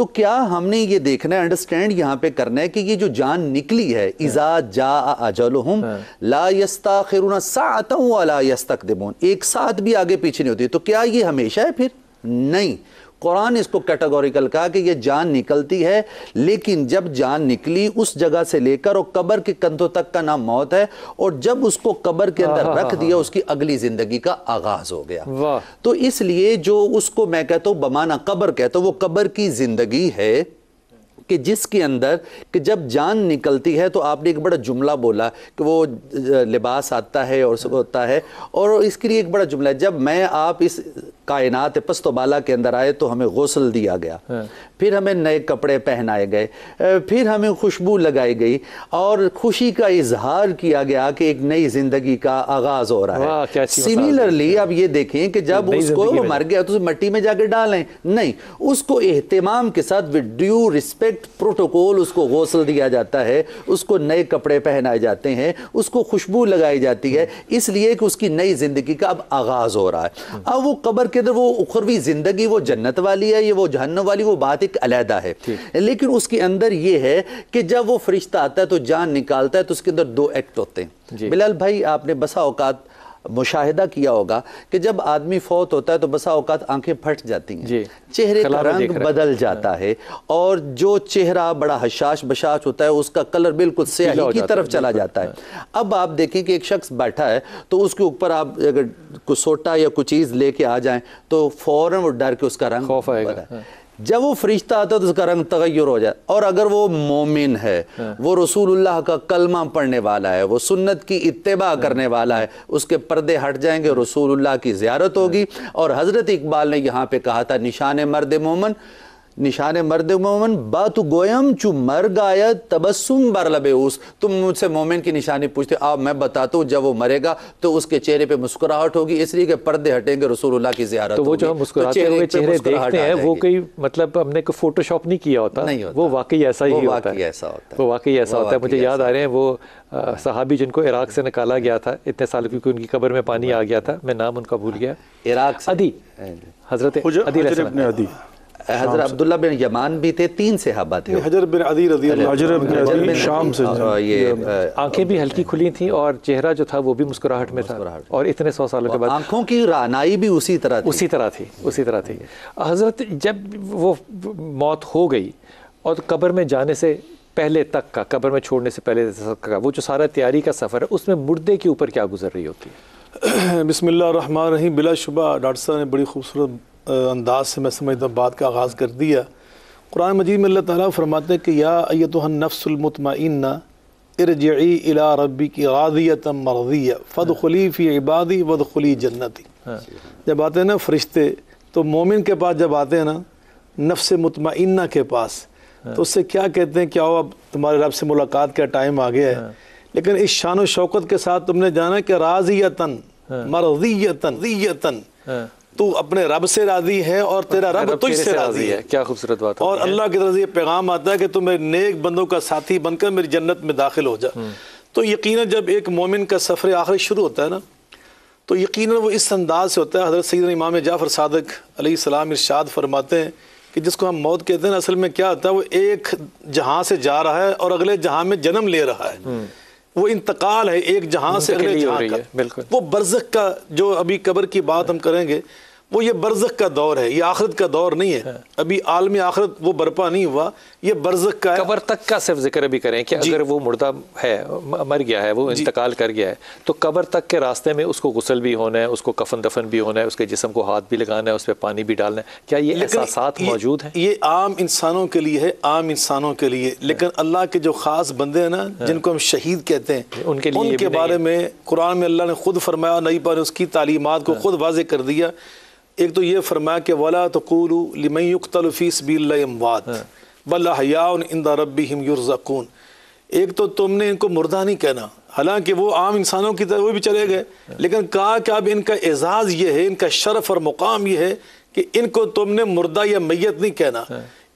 تو کیا ہم نے یہ دیکھنا ہے, انڈرسٹینڈ یہاں پہ کرنا ہے کہ یہ جو جان نکلی ہے, اذا جاء اجلہم لا یستاخرون ساعۃ ولا یستقدمون, ایک ساتھ بھی آگے پیچھے نہیں ہوتی. تو کیا یہ ہمیشہ ہے؟ پھر نہیں. قرآن اس کو کیٹاگوریکل کہا کہ یہ جان نکلتی ہے, لیکن جب جان نکلی اس جگہ سے لے کر اور قبر کے کندھوں تک کا نام موت ہے, اور جب اس کو قبر کے اندر رکھ دیا اس کی اگلی زندگی کا آغاز ہو گیا. تو اس لیے جو اس کو میں کہتا ہوں بمعنی قبر کہتا ہوں, وہ قبر کی زندگی ہے کہ جس کے اندر کہ جب جان نکلتی ہے, تو آپ نے ایک بڑا جملہ بولا کہ وہ لباس آتا ہے اور سب ہوتا ہے, اور اس کے لیے ایک بڑا جملہ ہے, جب میں آپ اس کائنات پست و بالا کے اندر آئے تو ہمیں غسل دیا گیا, پھر ہمیں نئے کپڑے پہنائے گئے, پھر ہمیں خوشبو لگائی گئی, اور خوشی کا اظہار کیا گیا کہ ایک نئی زندگی کا آغاز ہو رہا ہے. سملرلی اب یہ دیکھیں کہ جب اس کو مر گیا تو مٹی میں جا کے ڈالیں, نہیں, اس کو اہتمام کے ساتھ ود ڈیو رسپیکٹ پروٹوکول اس کو غسل دیا جاتا ہے, اس کو نئے کپڑے پہنائے جاتے ہیں, اس کو خوشبو لگائی جاتی ہے, اس لیے کہ اس کی نئی زندگی کا اب آغاز ہو رہا ہے. اب وہ قبر کے اندر وہ اخروی زندگی, وہ جنت والی ہے, یہ وہ جہنم والی, وہ بات ایک علیحدہ ہے. لیکن اس کے اندر یہ ہے کہ جب وہ فرشتہ آتا ہے تو جان نکالتا ہے, تو اس کے اندر دو ایکٹ ہوتے ہیں. بلال بھائی, آپ نے بسا اوقات مشاہدہ کیا ہوگا کہ جب آدمی فوت ہوتا ہے تو بسا اوقات آنکھیں پھٹ جاتی ہیں, چہرے کا رنگ بدل جاتا ہے, اور جو چہرہ بڑا حشاش بشاش ہوتا ہے اس کا کلر بالکل سیاہی کی طرف چلا جاتا ہے. اب آپ دیکھیں کہ ایک شخص بیٹھا ہے تو اس کے اوپر آپ اگر کوئی سوٹا یا کوئی چیز لے کے آ جائیں تو فوراً وہ ڈر کے اس کا رنگ خوف آئے گا. جب وہ فرشتہ آتا ہے تو اس کا رنگ تغیر ہو جائے. اور اگر وہ مومن ہے, وہ رسول اللہ کا کلمہ پڑھنے والا ہے, وہ سنت کی اتباع کرنے والا ہے, اس کے پردے ہٹ جائیں گے, رسول اللہ کی زیارت ہوگی. اور حضرت اقبال نے یہاں پہ کہا تھا, نشان مرد مومن باتو گویم چو مرگ آید تبسم بر لب اوس. تم مجھ سے مومن کی نشانی پوچھتے, آپ میں بتاتا ہوں جب وہ مرے گا تو اس کے چہرے پہ مسکراہٹ ہوگی, اس لیے کہ پردے ہٹیں گے, رسول اللہ کی زیارت ہوگی. تو وہ جو ہم مسکراتے ہوئے چہرے دیکھتے ہیں وہ کوئی مطلب ہم نے کوئی فوٹو شاپ نہیں کیا ہوتا, وہ واقعی ایسا ہی ہوتا ہے, وہ واقعی ایسا ہوتا ہے. مجھے یاد آ رہے ہیں وہ صحابی جن کو عراق سے نکالا گیا تھا اتنے سال, کیونکہ ان کی قبر میں پانی آ گیا تھا, میں نام ان کا بھول گیا, عراق سے عدی, حضرت عدی, حضرت عبداللہ بن یمان بھی تھے, 3 صحابہ تھے. حجر بن عدی رضی اللہ, حجر بن عدی شام سے, یہ آنکھیں بھی ہلکی کھلی تھیں اور چہرہ جو تھا وہ بھی مسکراہٹ میں تھا, اور اتنے 100 سالوں کے بعد آنکھوں کی رعنائی بھی اسی طرح تھی. حضرت جب وہ موت ہو گئی اور قبر میں جانے سے پہلے تک کا, قبر میں چھوڑنے سے پہلے تک کا وہ جو سارا تیاری کا سفر ہے, اس میں مردے کے اوپر کیا گزر رہی ہوتی ہے؟ بسم اللہ الرحمن الرحیم. بلا شبہ ڈاکٹر صاحب نے بڑی خوبصورت انداز سے میں سمجھتا ہوں بات کا آغاز کر دیا. قرآن مجید میں اللہ تعالیٰ فرماتے ہیں کہ یا ایتھا النفس المطمئنہ ارجعی الی ربک راضیۃ مرضیہ فادخلی فی عبادی وادخلی جنتی. جب آتے ہیں نا فرشتے, تو مومن کے پاس جب آتے ہیں نا نفس مطمئنہ کے پاس, تو اس سے کیا کہتے ہیں کہ آؤ اب تمہارے رب سے ملاقات کا ٹائم آ گیا ہے, لیکن اس شان و شوکت کے ساتھ تم نے جانا کہ راضیۃ مرضیۃ, تو اپنے رب سے راضی ہے اور تیرا رب تجھ سے راضی ہے. کیا خوبصورت بات ہے. اور اللہ کی طرف سے یہ پیغام آتا ہے کہ تم میرے نیک بندوں کا ساتھی بن کر میری جنت میں داخل ہو جا. تو یقیناً جب ایک مومن کا سفر آخری شروع ہوتا ہے نا, تو یقیناً وہ اس انداز سے ہوتا ہے. حضرت سیدنا امام جعفر صادق علیہ السلام ارشاد فرماتے ہیں کہ جس کو ہم موت کہتے ہیں, اصل میں کیا ہوتا ہے, وہ ایک جہاں سے جا رہا ہے اور اگلے جہاں میں جنم لے رہا ہے. وہ انتقال ہے ایک جہاں سے اگلے جہاں کا. وہ برزخ کا جو ابھی قبر کی بات ہم کریں گے, وہ یہ برزخ کا دور ہے, یہ آخرت کا دور نہیں ہے. ابھی عالم آخرت وہ برپا نہیں ہوا, یہ برزخ کا ہے. قبر تک کا صرف ذکر بھی کریں کہ اگر وہ مردہ ہے, مر گیا ہے, وہ انتقال کر گیا ہے, تو قبر تک کے راستے میں اس کو غسل بھی ہونا ہے, اس کو کفن دفن بھی ہونا ہے, اس کے جسم کو ہاتھ بھی لگانا ہے, اس پہ پانی بھی ڈالنا ہے. کیا یہ احساسات موجود ہیں؟ یہ عام انسانوں کے لیے ہے, عام انسانوں کے لیے. لیکن اللہ کے جو خاص بندے ہیں نا, جن کو ہم شہید کہتے ہیں, ان کے بارے میں قرآن میں اللہ نے خود فرمایا, نبی پر اس کی تعلیمات کو خود واضح کر دیا. ایک تو یہ فرمایا کہ وَلَا تَقُولُوا لِمَنْ يُقْتَلُ فِي سَبِيلِ اللَّهِ أَمْوَاتٌ بَلْ أَحْيَاءٌ عِنْدَ رَبِّهِمْ يُرْزَقُونَ. ایک تو تم نے ان کو مردہ نہیں کہنا, حالانکہ وہ عام انسانوں کی طرح وہ بھی چلے گئے, لیکن کہا کہ اب ان کا اعزاز یہ ہے, ان کا شرف اور مقام یہ ہے کہ ان کو تم نے مردہ یا میت نہیں کہنا,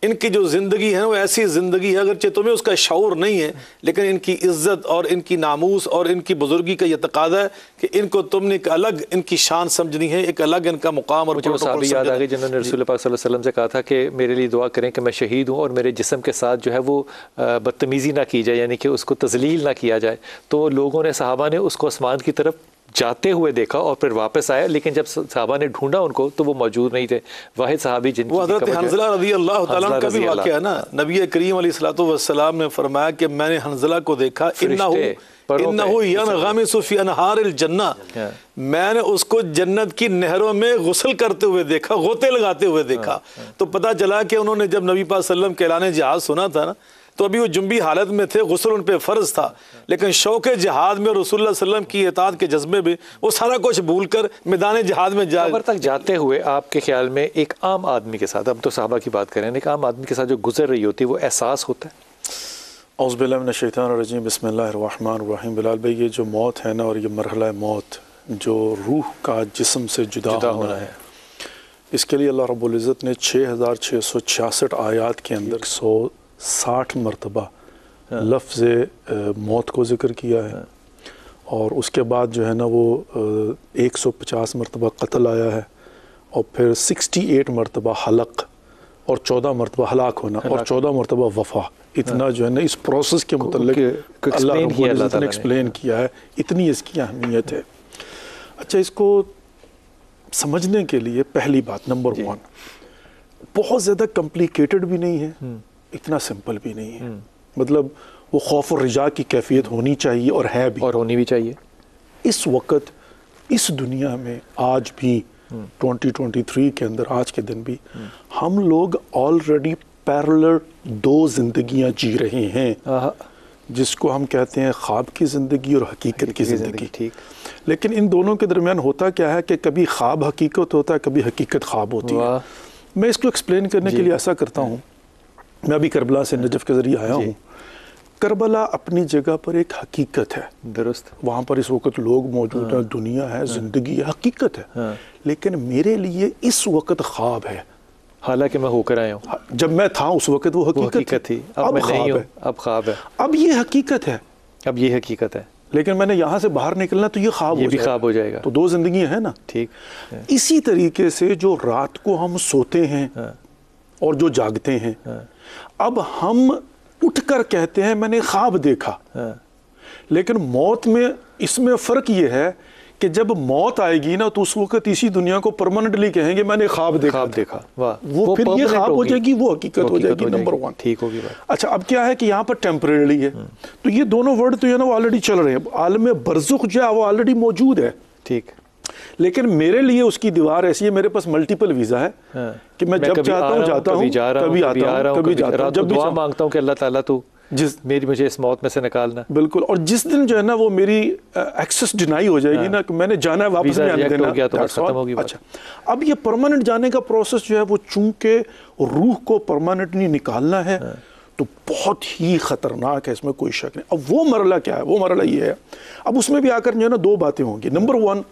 ان کی جو زندگی ہے وہ ایسی زندگی ہے اگرچہ تمہیں اس کا شعور نہیں ہے، لیکن ان کی عزت اور ان کی ناموس اور ان کی بزرگی کا یہ تقاضا ہے کہ ان کو تم نے ایک الگ ان کی شان سمجھنی ہے، ایک الگ ان کا مقام اور مجھے وہ صحابی یاد آ گئی جنہوں نے رسول پاک صلی اللہ علیہ وسلم سے کہا تھا کہ میرے لیے دعا کریں کہ میں شہید ہوں اور میرے جسم کے ساتھ جو ہے وہ بدتمیزی نہ کی جائے، یعنی کہ اس کو تذلیل نہ کیا جائے. تو لوگوں نے، صحابہ نے اس کو آسمان کی طرف جاتے ہوئے دیکھا اور پھر واپس آیا، لیکن جب صحابہ نے ڈھونڈا ان کو تو وہ موجود نہیں تھے. واحد صحابی جن کی وہ حضرت حنظلہ رضی اللہ تعالیٰ عنہ کا بھی واقعہ ہے نا. نبی کریم علیہ الصلوۃ والسلام نے فرمایا کہ میں نے حنظلہ کو دیکھا، انہو ینغمس فی انہار الجنہ، میں نے اس کو جنت کی نہروں میں غسل کرتے ہوئے دیکھا، غوطے لگاتے ہوئے دیکھا. تو پتہ چلا کہ انہوں نے جب نبی پاک صلی اللہ علیہ وسلم کے اعلان جہاد سنا تھا نا تو ابھی وہ جنبی حالت میں تھے، غسل ان پہ فرض تھا، لیکن شوق جہاد میں رسول اللہ صلی اللہ علیہ وسلم کی اطاعت کے جذبے میں وہ سارا کچھ بھول کر میدان جہاد میں قبر تک جاتے ہوئے آپ کے خیال میں ایک عام آدمی کے ساتھ، اب تو صحابہ کی بات کریں، ایک عام آدمی کے ساتھ جو گزر رہی ہوتی ہے وہ احساس ہوتا ہے؟ اعوذ باللہ من الشیطان الرجیم، بسم اللہ الرحمن الرحیم. بلال بھائی، یہ جو موت ہے نا اور یہ مرحلہ موت جو روح کا جسم سے جدا ہونا ہے، اس کے لیے اللہ رب العزت نے 6666 آیات کے اندر 160 مرتبہ لفظ موت کو ذکر کیا ہے، اور اس کے بعد جو ہے نا وہ 150 مرتبہ قتل آیا ہے، اور پھر 68 مرتبہ حلق، اور 14 مرتبہ ہلاک ہونا، اور 14 مرتبہ وفا. اتنا جو ہے نا اس پروسیس کے متعلق اللہ رب العزت نے ایکسپلین کیا ہے، اتنی اس کی اہمیت ہے. اچھا، اس کو سمجھنے کے لیے پہلی بات نمبر 1، بہت زیادہ کمپلیکیٹڈ بھی نہیں ہے، اتنا سمپل بھی نہیں ہے. مطلب وہ خوف و رجا کی کیفیت ہونی چاہیے، اور ہے بھی، اور ہونی بھی چاہیے. اس وقت اس دنیا میں آج بھی 2023 کے اندر، آج کے دن بھی ہم لوگ آلریڈی پیرلر 2 زندگیاں جی رہے ہیں، جس کو ہم کہتے ہیں خواب کی زندگی اور حقیقت کی زندگی. ٹھیک. لیکن ان دونوں کے درمیان ہوتا کیا ہے کہ کبھی خواب حقیقت ہوتا ہے، کبھی حقیقت خواب ہوتی ہے. میں اس کو ایکسپلین کرنے کے لیے ایسا کرتا ہوں، میں ابھی کربلا سے نجف کے ذریعے آیا ہوں. کربلا اپنی جگہ پر ایک حقیقت ہے، درست، وہاں پر اس وقت لوگ موجود ہیں، دنیا ہے، زندگی ہے، حقیقت ہے. لیکن میرے لیے اس وقت خواب ہے، حالانکہ میں ہو کر آیا ہوں. جب میں تھا اس وقت وہ حقیقت تھی، اب میں نہیں ہوں، اب خواب ہے. اب یہ حقیقت ہے، اب یہ حقیقت ہے، لیکن میں نے یہاں سے باہر نکلنا تو یہ خواب ہو جائے گا. تو 2 زندگیاں ہیں نا. ٹھیک. اسی طریقے سے جو رات کو ہم سوتے ہیں اور جو جاگتے ہیں، اب ہم اٹھ کر کہتے ہیں میں نے خواب دیکھا، لیکن موت میں اس میں فرق یہ ہے کہ جب موت آئے گی نا تو اس وقت اسی دنیا کو پرماننٹلی کہیں گے میں نے خواب دیکھا. وہ پھر یہ خواب ہو جائے گی، وہ حقیقت ہو جائے گی. نمبر 1 ٹھیک ہوگی بات. اچھا، اب کیا ہے کہ یہاں پر ٹیمپریرلی ہے، تو یہ دونوں ورڈ تو وہ آلریڈی چل رہے ہیں. عالم برزخ جو ہے وہ آلریڈی موجود ہے. ٹھیک. لیکن میرے لیے اس کی دیوار ایسی ہے، میرے پاس ملٹیپل ویزا ہے کہ میں جب چاہتا ہوں جاتا ہوں، کبھی آتا ہوں، کبھی جاتا ہوں. جب دعا مانگتا ہوں کہ اللہ تعالیٰ تو مجھے اس موت میں سے نکالنا. بالکل. اور جس دن جو ہے نا وہ میری ایکسس ڈینائی ہو جائے گی نا کہ میں نے جانا ہے، واپس نہیں آنے دینا. اچھا، اب یہ پرماننٹ جانے کا پروسیس جو ہے وہ چونکہ روح کو پرماننٹلی نکالنا ہے تو بہت ہی خطرناک ہے، اس میں کوئی شک نہیں. اب وہ مرحلہ کیا ہے؟ وہ مرحلہ یہ ہے، اب اس میں بھی آ کر جو ہے نا 2 باتیں ہوں گی. نمبر 1،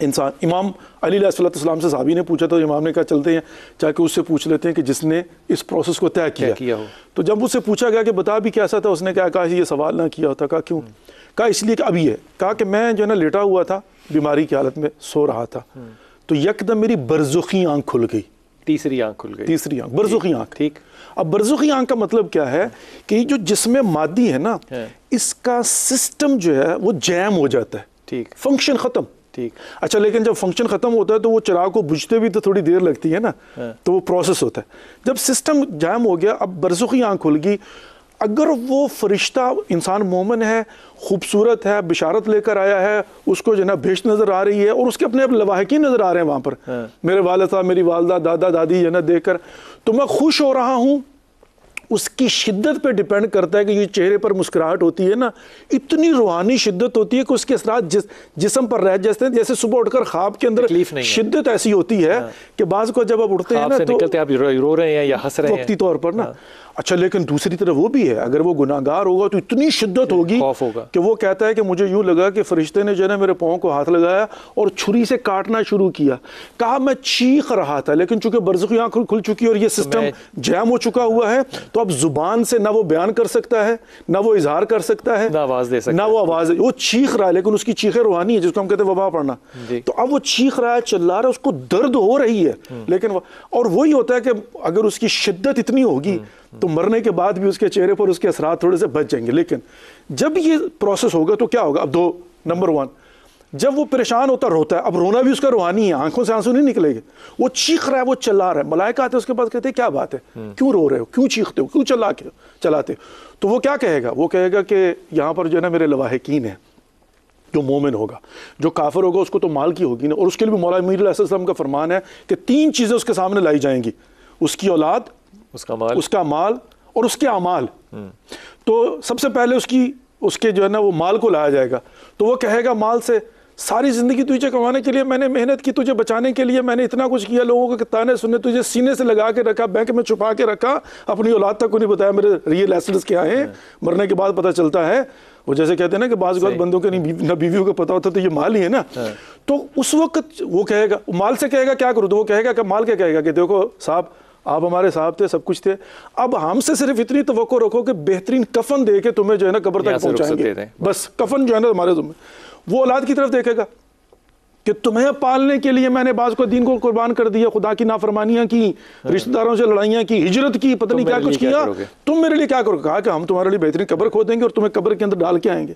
انسان، امام علی علیہ السلام سے صحابی نے پوچھا تو امام نے کہا چلتے ہیں جا کے اس سے پوچھ لیتے ہیں کہ جس نے اس پروسیس کو طے کیا ہو. تو جب اس سے پوچھا گیا کہ بتا بھی کیسا تھا، اس نے کہا یہ سوال نہ کیا ہوتا. کہا کیوں؟ کہا اس لیے کہ اب یہ کہا کہ میں جو ہے نا لیٹا ہوا تھا، بیماری کی حالت میں سو رہا تھا، تو یکدم میری برزخی آنکھ کھل گئی. تیسری آنکھ کھل گئی. تیسری آنکھ، برزخی آنکھ. ٹھیک. اب برزخی آنکھ کا مطلب کیا ہے کہ یہ جو جسم مادی ہے نا، اس کا سسٹم جو ہے وہ جیم ہو جاتا ہے. ٹھیک. فنکشن ختم. ٹھیک. اچھا، لیکن جب فنکشن ختم ہوتا ہے تو وہ چراغ کو بجھتے بھی تو تھوڑی دیر لگتی ہے نا، تو وہ پروسیس ہوتا ہے. جب سسٹم جام ہو گیا، اب برزخی آنکھ کھل گئی. اگر وہ فرشتہ انسان مومن ہے، خوبصورت ہے، بشارت لے کر آیا ہے، اس کو جو ہے نا بہشت نظر آ رہی ہے، اور اس کے اپنے لواحقین نظر آ رہے ہیں وہاں پر، میرے والد صاحب، میری والدہ، دادا دادی جو ہے نا دیکھ کر، تو میں خوش ہو رہا ہوں. اس کی شدت پہ ڈیپینڈ کرتا ہے کہ یہ چہرے پر مسکراہٹ ہوتی ہے نا، اتنی روحانی شدت ہوتی ہے کہ اس کے اثرات جسم پر رہ جاتے ہیں. جیسے صبح اٹھ کر خواب کے اندر شدت ایسی ہوتی ہے کہ بعض کو جب آپ اٹھتے ہیں نا تو نکلتے آپ رو رہے ہیں یا ہنس رہے ہیں وقتی طور پر نا. اچھا لیکن دوسری طرف وہ بھی ہے، اگر وہ گناہگار ہوگا تو اتنی شدت ہوگی کہ وہ کہتا ہے کہ مجھے یوں لگا کہ فرشتے نے جو ہے نا میرے پاؤں کو ہاتھ لگایا اور چھری سے کاٹنا شروع کیا. کہا میں چیخ رہا تھا لیکن چونکہ برزخی آنکھ کھل چکی اور یہ سسٹم جیم ہو چکا ہوا ہے تو اب زبان سے نہ وہ بیان کر سکتا ہے، نہ وہ اظہار کر سکتا ہے، نہ آواز دے سکتا ہے، نہ وہ آواز. وہ چیخ رہا ہے لیکن اس کی چیخیں روحانی ہے جس کو ہم کہتے ہیں وبا پڑنا. تو اب وہ چیخ رہا ہے، چلا رہا ہے، اس کو درد ہو رہی ہے لیکن اور وہی ہوتا ہے کہ اگر اس کی شدت اتنی ہوگی تو مرنے کے بعد بھی اس کے چہرے پر اس کے اثرات تھوڑے سے بچ جائیں گے. لیکن جب یہ پروسیس ہوگا تو کیا ہوگا؟ اب دو نمبر 1 جب وہ پریشان ہوتا روتا ہے، اب رونا بھی اس کا روحانی ہے، آنکھوں سے آنسو نہیں نکلے گے. وہ چیخ رہا ہے، وہ چلا رہا ہے، ملائکہ آتے ہیں اس کے پاس کہتے ہیں کیا بات ہے، کیوں رو رہے ہو، کیوں چیختے ہو، کیوں چلاتے ہو؟ تو وہ کیا کہے گا؟ وہ کہے گا کہ یہاں پر جو ہے نا میرے لواحقین ہیں. جو مومن ہوگا، جو کافر ہوگا اس کو تو مال کی ہوگی نا، اور اس کے لیے بھی مولا امیر علیہ السلام کا فرمان ہے کہ 3 چیزیں اس کے سامنے لائی جائیں گی، اس کی اولاد، اس کا مال اور اس کے اعمال. تو سب سے پہلے اس کے جو ہے نا وہ مال کو لایا جائے گا. تو وہ کہے گا مال سے ساری زندگی تجھے کمانے کے لیے میں نے محنت کی، تجھے بچانے کے لیے میں نے اتنا کچھ کیا، لوگوں کے تانے سنے، تجھے سینے سے لگا کے رکھا، بینک میں چھپا کے رکھا، اپنی اولاد تک کو نہیں بتایا میرے ریئل ایسٹس کیا ہیں، مرنے کے بعد پتہ چلتا ہے. وہ جیسے کہتے ہیں نا کہ بعض اوقات بندوں کے نہ بیویوں کو پتہ ہوتا تو یہ مال ہی ہے نا. تو اس وقت وہ کہے گا، مال سے کہے گا کیا کروں؟ تو وہ کہے گا کہ مال کیا کہے گا کہ دیکھو صاحب آپ ہمارے صاحب تھے، سب کچھ تھے، اب ہم سے صرف اتنی توقع رکھو کہ بہترین کفن دے کے تمہیں جو ہے نا قبر تک پہنچائیں گے، بس کفن جو ہے نا ہمارے ذمہ. وہ اولاد کی طرف دیکھے گا کہ تمہیں پالنے کے لیے میں نے بعض کو دین کو قربان کر دیا، خدا کی نافرمانیاں کی، رشتہ داروں سے لڑائیاں کی، ہجرت کی، پتہ نہیں کیا کچھ کیا، تم میرے لیے کیا کرو گے؟ کہا کہ ہم تمہارے لیے بہترین قبر کھودیں گے اور تمہیں قبر کے اندر ڈال کے آئیں گے.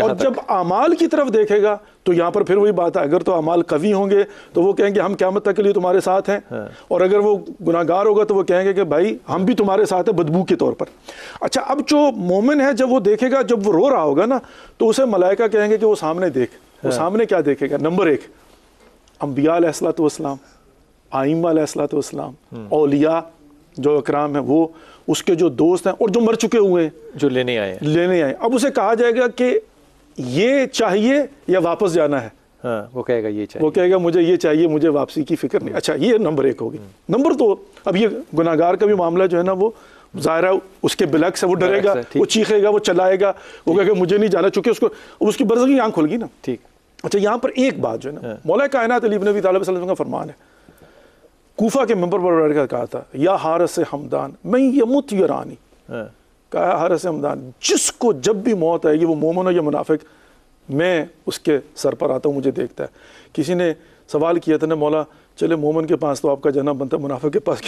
اور جب اعمال کی طرف دیکھے گا تو یہاں پر پھر وہی بات ہے، اگر تو اعمال قوی ہوں گے تو وہ کہیں گے ہم قیامت تک کے لیے تمہارے ساتھ ہیں، اور اگر وہ گناہگار ہوگا تو وہ کہیں گے کہ بھائی ہم بھی تمہارے ساتھ ہیں بدبو کے طور پر. اچھا اب جو مومن ہے جب وہ دیکھے گا، جب وہ رو رہا ہوگا نا تو اسے ملائکہ کہیں گے کہ وہ سامنے دیکھ. وہ سامنے کیا دیکھے گا؟ نمبر 1 انبیاء علیہ السلام، ائمہ علیہ السلام، اولیاء جو اکرام ہیں، وہ اس کے جو دوست ہیں اور جو مر چکے ہوئے ہیں، جو لینے آئے. اب اسے کہا جائے گا کہ یہ چاہیے یا واپس جانا ہے. وہ کہے گا یہ چاہیے، وہ کہے گا مجھے یہ چاہیے، مجھے واپسی کی فکر نہیں. اچھا یہ نمبر 1 ہوگی. نمبر 2 اب یہ گناہگار کا بھی معاملہ جو ہے نا وہ ظاہر ہے اس کے بلک ہے، وہ ڈرے گا، وہ چیخے گا، وہ چلائے گا، وہ کہے گا مجھے نہیں جانا، چونکہ اس کی برزخی آنکھ کھل گئی نا. ٹھیک. اچھا یہاں پر ایک بات جو ہے نا مولا کائنات علی بن ابی طالب صلی اللہ علیہ وسلم کا فرمان ہے، کوفہ کے منبر پر بیٹھ کر کہا تھا یا حارس حمدان میں یموت یرانی. کہا حارس حمدان جس کو جب بھی موت آئے گی وہ مومن ہو یا منافق، میں اس کے سر پر آتا ہوں، مجھے دیکھتا ہے. کسی نے سوال کیا تھا نا مولا چلے مومن کے پاس تو آپ کا جانا بنتا ہے، منافق کے پاس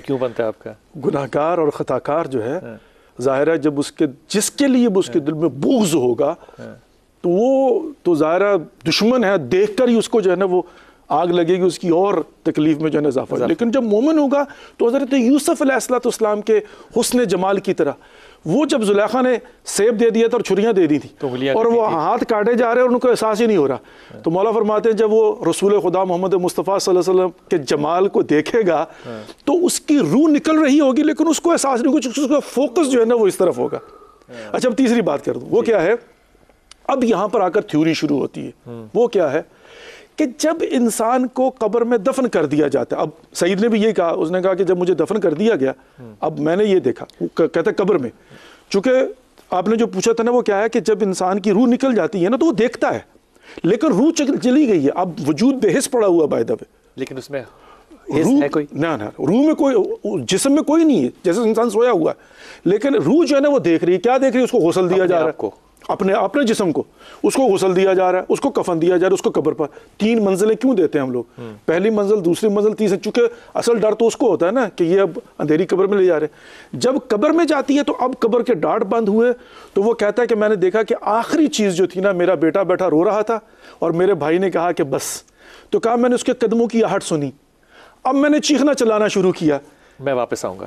کیوں بنتا ہے آپ کا؟ گناہگار اور خطاکار جو ہے ظاہر ہے جب جس کے لیے اس کے دل میں بغض ہوگا تو وہ تو ظاہرہ دشمن ہے، دیکھ کر ہی اس کو جو ہے نا وہ آگ لگے گی، اس کی اور تکلیف میں جو ہے نا اضافہ. لیکن جب مومن ہوگا تو حضرت یوسف علیہ السلام کے حسن جمال کی طرح وہ جب زلیخا نے سیب دے دیا تھا اور چھریاں دے دی تھی اور وہ ہاتھ کاٹے جا رہے ہیں اور ان کو احساس ہی نہیں ہو رہا، تو مولا فرماتے ہیں جب وہ رسول خدا محمد مصطفیٰ صلی اللہ علیہ وسلم کے جمال کو دیکھے گا تو اس کی روح نکل رہی ہوگی لیکن اس کو احساس نہیں ہوگا، اس کا فوکس جو ہے نا وہ اس طرف ہوگا. اچھا اب تیسری بات کر دوں، وہ کیا ہے؟ اب یہاں پر آ کر تھیوری شروع ہوتی ہے. وہ کیا ہے کہ جب انسان کو قبر میں دفن کر دیا جاتا ہے، اب سعید نے بھی یہ کہا، اس نے کہا کہ جب مجھے دفن کر دیا گیا اب میں نے یہ دیکھا، کہتا ہے قبر میں، چونکہ آپ نے جو پوچھا تھا نا وہ کیا ہے کہ جب انسان کی روح نکل جاتی ہے نا تو وہ دیکھتا ہے لیکن روح چلی گئی ہے، اب وجود بے حس پڑا ہوا بائی دا وے، لیکن اس میں روح ہے کوئی نہ روح میں کوئی، جسم میں کوئی نہیں ہے، جیسے انسان سویا ہوا ہے لیکن روح جو ہے نا وہ دیکھ رہی ہے. کیا دیکھ رہی ہے؟ اس کو غسل دیا جا رہا ہے، اپنے جسم کو، اس کو غسل دیا جا رہا ہے، اس کو کفن دیا جا رہا ہے، اس کو قبر پر. 3 منزلیں کیوں دیتے ہیں ہم لوگ؟ پہلی منزل، دوسری منزل، تیسری، چونکہ اصل ڈر تو اس کو ہوتا ہے نا کہ یہ اب اندھیری قبر میں لے جا رہے ہیں. جب قبر میں جاتی ہے تو اب قبر کے ڈاٹ بند ہوئے تو وہ کہتا ہے کہ میں نے دیکھا کہ آخری چیز جو تھی نا میرا بیٹا بیٹھا رو رہا تھا اور میرے بھائی نے کہا کہ بس، تو کہا میں نے اس کے قدموں کی آہٹ سنی، اب میں نے چیخنا چلانا شروع کیا، میں واپس آؤں گا.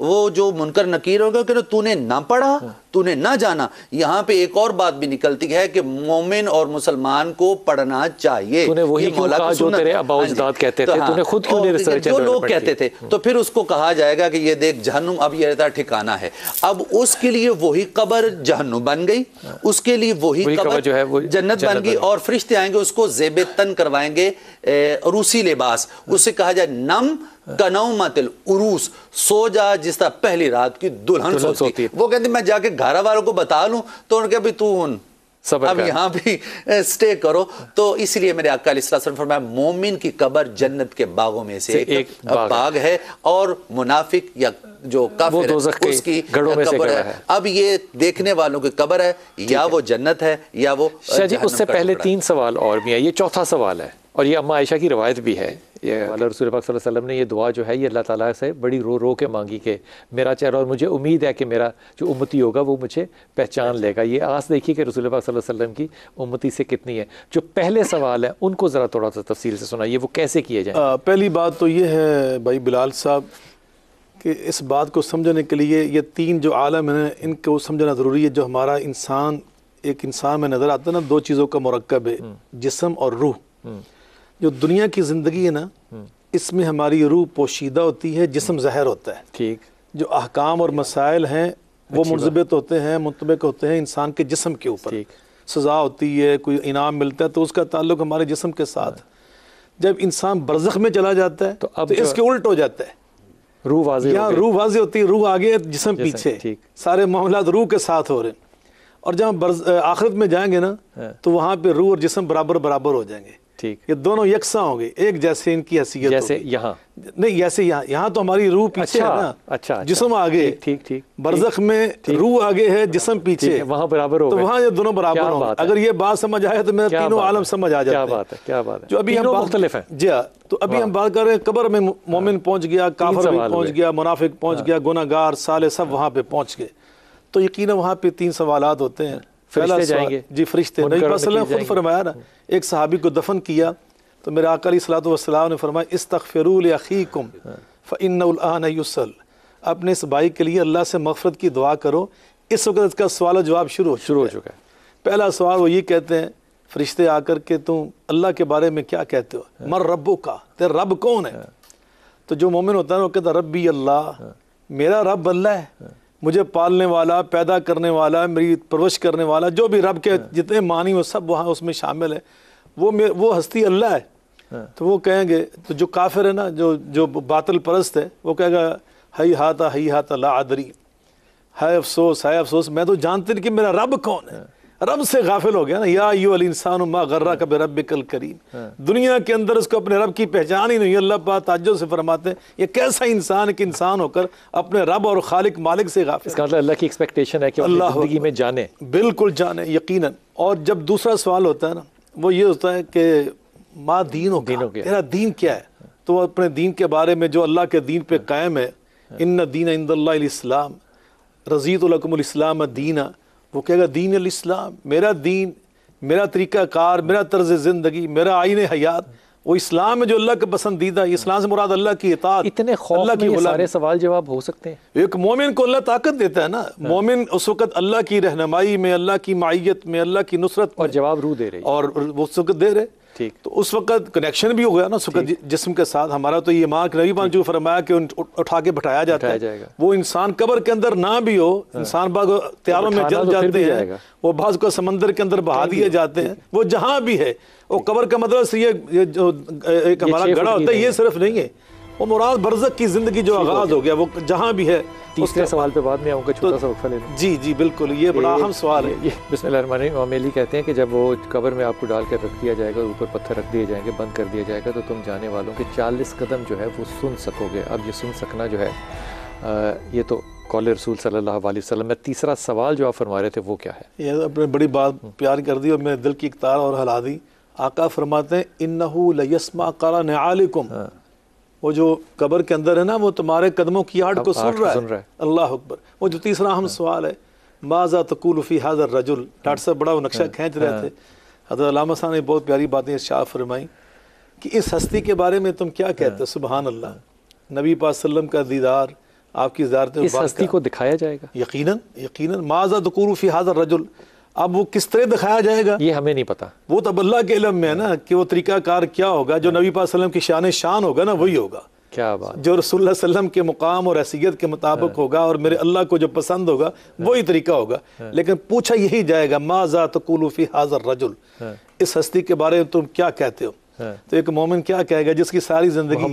وہ جو منکر نکیر ہوگا کہ تو نے نہ پڑھا, تو نے نہ جانا. یہاں پہ ایک اور بات بھی نکلتی ہے کہ مومن اور مسلمان کو پڑھنا چاہیے. تو نے وہی کیوں کہا جو تیرے ابا و اجداد کہتے تھے, تو نے خود کیوں نہیں ریسرچ جو لوگ کہتے تھے, تو پھر اس کو کہا جائے گا کہ یہ دیکھ جہنم اب یہ رہتا ٹھکانہ ہے. اب اس کے لیے وہی قبر جہنم بن گئی, اس کے لیے وہی قبر جو ہے وہ جنت بن گئی, اور فرشتے آئیں گے اس کو زیب تن کروائیں گے روسی لباس. اسے کہا جائے نم کنومت العروس, سو جا جس طرح پہلی رات کی دلہن سوتی. وہ کہتے میں جا کے گھر والوں کو بتا لوں, تو انہوں نے کہا بھی تو اب یہاں بھی سٹے کرو. تو اس لیے میرے آقا علیہ السلام نے فرمایا مومن کی قبر جنت کے باغوں میں سے ایک باغ ہے, اور منافق یا جو کافر ہے اس کی قبر ہے. اب یہ دیکھنے والوں کی قبر ہے, یا وہ جنت ہے یا وہ جی. اس سے پہلے 3 سوال اور بھی ہیں, یہ چوتھا سوال ہے, اور یہ اماں عائشہ کی روایت بھی ہے. یہ رسول پاک صلی اللہ علیہ وسلم نے یہ دعا جو ہے یہ اللہ تعالیٰ سے بڑی رو رو کے مانگی کہ میرا چہرہ, اور مجھے امید ہے کہ میرا جو امتی ہوگا وہ مجھے پہچان لے گا. یہ آس دیکھیے کہ رسول پاک صلی اللہ علیہ وسلم کی امتی سے کتنی ہے. جو پہلے سوال ہیں ان کو ذرا تھوڑا سا تفصیل سے سنائیے, وہ کیسے کیے جائیں. پہلی بات تو یہ ہے بھائی بلال صاحب کہ اس بات کو سمجھنے کے لیے یہ 3 جو عالم ہیں ان کو سمجھنا ضروری ہے. جو ہمارا انسان, ایک انسان میں نظر آتا ہے نا, 2 چیزوں کا مرکب ہے, جسم اور روح. جو دنیا کی زندگی ہے نا, اس میں ہماری روح پوشیدہ ہوتی ہے, جسم ظاہر ہوتا ہے. ٹھیک. جو احکام اور مسائل ہیں وہ منضبط ہوتے ہیں, منطبق ہوتے ہیں انسان کے جسم کے اوپر. سزا ہوتی ہے, کوئی انعام ملتا ہے, تو اس کا تعلق ہمارے جسم کے ساتھ. جب انسان برزخ میں چلا جاتا ہے تو اس کے الٹ ہو جاتا ہے. روح واضح, یہاں روح واضح ہوتی ہے, روح آگے جسم پیچھے, سارے معاملات روح کے ساتھ ہو رہے ہیں. اور جب ہم آخرت میں جائیں گے نا تو وہاں پہ روح اور جسم برابر ہو جائیں گے. یہ دونوں یکساں ہوں گے, ایک جیسے ان کی حیثیت جیسے یہاں نہیں, جیسے یہاں تو ہماری روح پیچھے ہے نا, جسم آگے. ٹھیک. برزخ میں روح آگے ہے, جسم پیچھے, وہاں برابر ہو, تو وہاں یہ دونوں برابر ہوں گے. اگر یہ بات سمجھ آئے تو میرا تینوں عالم سمجھ آ جاتے ہیں. کیا بات ہے. جو ابھی ہم مختلف ہیں. جی ہاں, تو ابھی ہم بات کر رہے ہیں قبر میں مومن پہنچ گیا, کافر بھی پہنچ گیا, منافق پہنچ گیا, گناہگار صالح سب وہاں پہ پہنچ گئے. تو یقیناً وہاں پہ 3 سوالات ہوتے ہیں. فرشتے جائیں گے. جی فرشتے. نبی صلی اللہ علیہ وسلم خود فرمایا نا, ایک صحابی کو دفن کیا تو میرے آقا علیہ الصلوۃ والسلام نے فرمایا استغفروا لاخیکم فانه الان یسأل, اپنے اس بھائی کے لیے اللہ سے مغفرت کی دعا کرو. اس وقت اس کا سوال و جواب شروع ہو چکا ہے. پہلا سوال وہ یہ کہتے ہیں فرشتے آ کر کہ تم اللہ کے بارے میں کیا کہتے ہو, من ربک, تیرا رب کون ہے. تو جو مومن ہوتا ہے وہ کہتا ہے ربی اللہ, میرا رب اللہ ہے, مجھے پالنے والا, پیدا کرنے والا, میری پرورش کرنے والا. جو بھی رب کے جتنے معنی وہ سب وہاں اس میں شامل ہے. وہ ہستی اللہ ہے. تو وہ کہیں گے, تو جو کافر ہے نا, جو باطل پرست ہے, وہ کہے گا ہی ہاتھا لا ادری, ہے افسوس میں تو جانتے نہیں کہ میرا رب کون ہے. رب سے غافل ہو گیا نا. یا ایھا الانسان ما غرک بربک الکریم, دنیا کے اندر اس کو اپنے رب کی پہچان ہی نہیں. اللہ پاک تعجب سے فرماتے ہیں یہ کیسا انسان ہے کہ انسان ہو کر اپنے رب اور خالق مالک سے غافل. اس کا مطلب اللہ کی ایکسپیکٹیشن ہے کہ اللہ زندگی میں جانے, بالکل جانے یقیناً. اور جب دوسرا سوال ہوتا ہے نا, وہ یہ ہوتا ہے کہ ما دین ہوگا, تیرا دین کیا ہے. تو اپنے دین کے بارے میں جو اللہ کے دین پہ قائم ہے, ان دین عند اللہ الاسلام, رضیت لکم الاسلام دینا, وہ کہے گا دین الاسلام, میرا دین, میرا طریقہ کار, میرا طرز زندگی, میرا آئین حیات وہ اسلام ہے جو اللہ کے پسندیدہ ہے. اسلام سے مراد اللہ کی اطاعت. اتنے خوف میں یہ سارے سوال جواب ہو سکتے ہیں. ایک مومن کو اللہ طاقت دیتا ہے نا. مومن اس وقت اللہ کی رہنمائی میں, اللہ کی معیت میں, اللہ کی نصرت اور جواب روح دے رہی, اور وہ اس وقت دے رہے. ٹھیک. تو اس وقت کنیکشن بھی ہو گیا نا اس وقت جسم کے ساتھ. ہمارا تو یہ ماں نبی پاک جو فرمایا کہ اٹھا کے بٹھایا جاتا ہے, وہ انسان قبر کے اندر نہ بھی ہو, انسان بعض تیاروں میں جل جاتے ہیں, وہ بعض کو سمندر کے اندر بہا دیے جاتے ہیں, وہ جہاں بھی ہے. وہ قبر کا مطلب سے یہ جو ایک ہمارا گڑھا ہوتا ہے یہ صرف نہیں ہے, وہ مراد برزخ کی زندگی جو آغاز ہو گیا وہ جہاں بھی ہے. تیسرے سوال پہ بعد میں آؤں گا, چھوٹا سا وقفہ لے لیں. جی بالکل, یہ بڑا اہم سوال ہے. بسم اللہ الرحمن الرحیم. امام علی کہتے ہیں کہ جب وہ قبر میں آپ کو ڈال کر رکھ دیا جائے گا, اوپر پتھر رکھ دیے جائیں گے, بند کر دیا جائے گا, تو تم جانے والوں کے 40 قدم جو ہے وہ سن سکو گے. اب یہ سن سکنا جو ہے یہ تو قول رسول صلی اللہ علیہ وسلم میں. تیسرا سوال جو آپ فرما رہے تھے وہ کیا ہے؟ یہ اپنے بڑی بات پیار کر دی اور میرے دل کی ایک تار اور ہلا دی. آقا فرماتے ہیں انہو لیسمع قرع نعالکم, وہ جو قبر کے اندر ہے نا وہ تمہارے قدموں کی آہٹ کو سن رہا ہے. اللہ اکبر. وہ جو تیسرا اہم سوال ہے, ماذا تقول فی ھذا الرجل. ڈاکٹر صاحب بڑا وہ نقشہ کھینچ رہے تھے. حضرت علامہ صاحب نے بہت پیاری باتیں ارشاد فرمائی کہ اس ہستی کے بارے میں تم کیا کہتے ہو. سبحان اللہ. نبی پاک صلی اللہ علیہ وسلم کا دیدار, آپ کی زیارت اس ہستی کو دکھایا جائے گا یقیناً ماذا تقول فی ھذا الرجل، اب وہ کس طرح دکھایا جائے گا یہ ہمیں نہیں پتا، وہ تو اب اللہ کے علم میں ہے نا کہ وہ طریقہ کار کیا ہوگا، جو نبی پاک صلی اللہ علیہ وسلم کی شان شان ہوگا نا وہی ہوگا، کیا بات، جو رسول اللہ صلی اللہ علیہ وسلم کے مقام اور حیثیت کے مطابق ہوگا اور میرے اللہ کو جو پسند ہوگا وہی طریقہ ہوگا۔ لیکن پوچھا یہی جائے گا ماذا تقول فی ھذا الرجل، اس ہستی کے بارے میں تم کیا کہتے ہو؟ تو ایک مومن کیا کہے گا جس کی ساری زندگی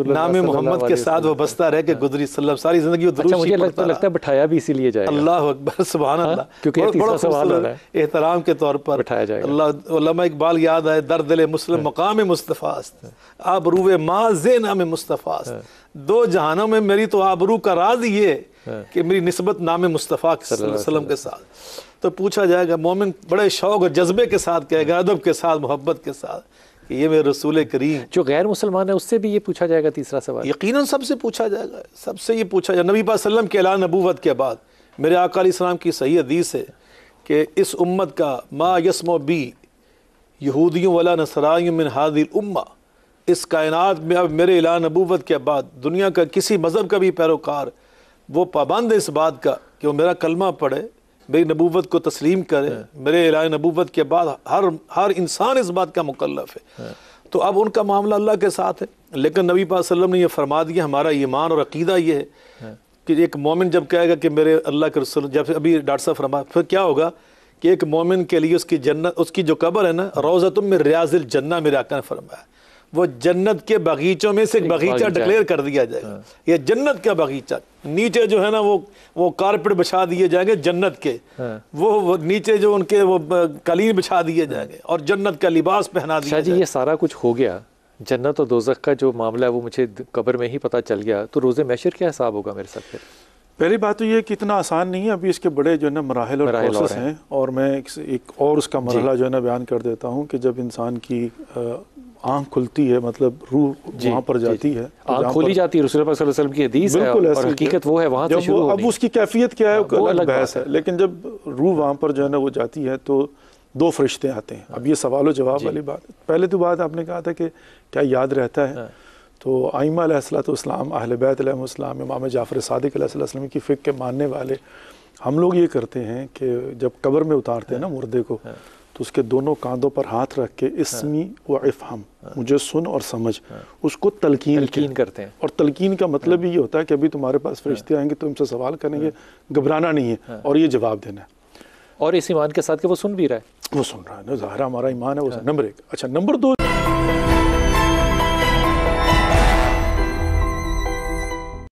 نام محمد کے ساتھ وابستہ رہ کے گزری، ساری زندگی وہ درود مجھے لگتا ہے بٹھایا بھی اسی لیے جائے گا، اللہ اکبر سبحان اللہ، کیونکہ تیسرا سوال ہونا ہے، احترام کے طور پر بٹھایا جائے گا۔ اللہ علامہ اقبال یاد آئے، در دل مسلم مقام مصطفیٰ است، آبروئے ماز نام مصطفیٰ است، دو جہانوں میں میری تو آبرو کا راز یہ ہے کہ میری نسبت نام مصطفیٰ صلی اللہ علیہ وسلم کے ساتھ۔ تو پوچھا جائے گا، مومن بڑے شوق اور جذبے کے ساتھ کہے گا، ادب کے ساتھ، محبت کے ساتھ کہ یہ میرے رسول کریم۔ جو غیر مسلمان ہے اس سے بھی یہ پوچھا جائے گا تیسرا سوال؟ یقیناً سب سے پوچھا جائے گا، سب سے یہ پوچھا جائے گا۔ نبی پاک صلی اللہ علیہ وسلم کے اعلان نبوت کے بعد میرے آقا علیہ السلام کی صحیح حدیث ہے کہ اس امت کا ما یسمع بی یہودیوں ولا نصرانیوں من ہذہ الامہ، اس کائنات میں اب میرے اعلان نبوت کے بعد دنیا کا کسی مذہب کا بھی پیروکار وہ پابند ہے اس بات کا کہ وہ میرا کلمہ پڑھے، میری نبوت کو تسلیم کرے، میرے اعلان نبوت کے بعد ہر انسان اس بات کا مکلف ہے۔ تو اب ان کا معاملہ اللہ کے ساتھ ہے، لیکن نبی پاک صلی اللہ علیہ وسلم نے یہ فرما دیا، ہمارا ایمان اور عقیدہ یہ ہے کہ ایک مومن جب کہے گا کہ میرے اللہ کے رسول، جب ابھی ڈاکٹر صاحب فرما، پھر کیا ہوگا کہ ایک مومن کے لیے اس کی جنت، اس کی جو قبر ہے نا، روضۃ من ریاض الجنہ، میرے آقا نے فرمایا وہ جنت کے باغیچوں میں سے ایک باغیچہ ڈکلیئر کر دیا جائے گا، یہ جنت کا باغیچہ، نیچے جو ہے نا وہ کارپٹ بچھا دیے جائیں گے جنت کے، وہ نیچے جو ان کے وہ قالین بچھا دیے جائیں گے اور جنت کا لباس پہنا دیا جائے گا۔ یہ سارا کچھ ہو گیا، جنت و دوزخ کا جو معاملہ ہے وہ مجھے قبر میں ہی پتہ چل گیا، تو روز محشر کیا حساب ہوگا میرے ساتھ پھر؟ پہلی بات تو یہ کہ اتنا آسان نہیں ہے، ابھی اس کے بڑے جو ہے نا مراحل اور پروسیس ہیں، اور میں ایک اور اس کا مرحلہ جو ہے نا بیان کر دیتا ہوں کہ جب انسان کی آنکھ کھلتی ہے، مطلب روح وہاں پر جاتی ہے، آنکھ کھولی جاتی ہے، رسول اللہ صلی اللہ علیہ وسلم کی حدیث ہے اور حقیقت وہ ہے، وہاں سے شروع اب اس کی کیفیت کیا ہے وہ الگ بحث ہے، لیکن جب روح وہاں پر جو ہے نا وہ جاتی ہے تو دو فرشتے آتے ہیں۔ اب یہ سوال و جواب والی بات، پہلے تو بات آپ نے کہا تھا کہ کیا یاد رہتا ہے، تو ائمہ علیہ السلام، اہل بیت علیہ السلام، امام جعفر صادق علیہ السلام کی فقہ کے ماننے والے ہم لوگ یہ کرتے ہیں کہ جب قبر میں اتارتے ہیں نا مردے کو، تو اس کے دونوں کاندھوں پر ہاتھ رکھ کے اسمی و افہم، مجھے سن اور سمجھ، اس کو تلقین کرتے ہیں۔ اور تلقین کا مطلب یہ ہوتا ہے کہ ابھی تمہارے پاس فرشتے آئیں گے، تم سے سوال کریں گے، گھبرانا نہیں ہے اور یہ جواب دینا ہے، اور اس ایمان کے ساتھ کہ وہ سن بھی رہا ہے، وہ سن رہا ہے نا، ظاہر ہمارا ایمان ہے وہ۔ نمبر 1۔ اچھا، نمبر 2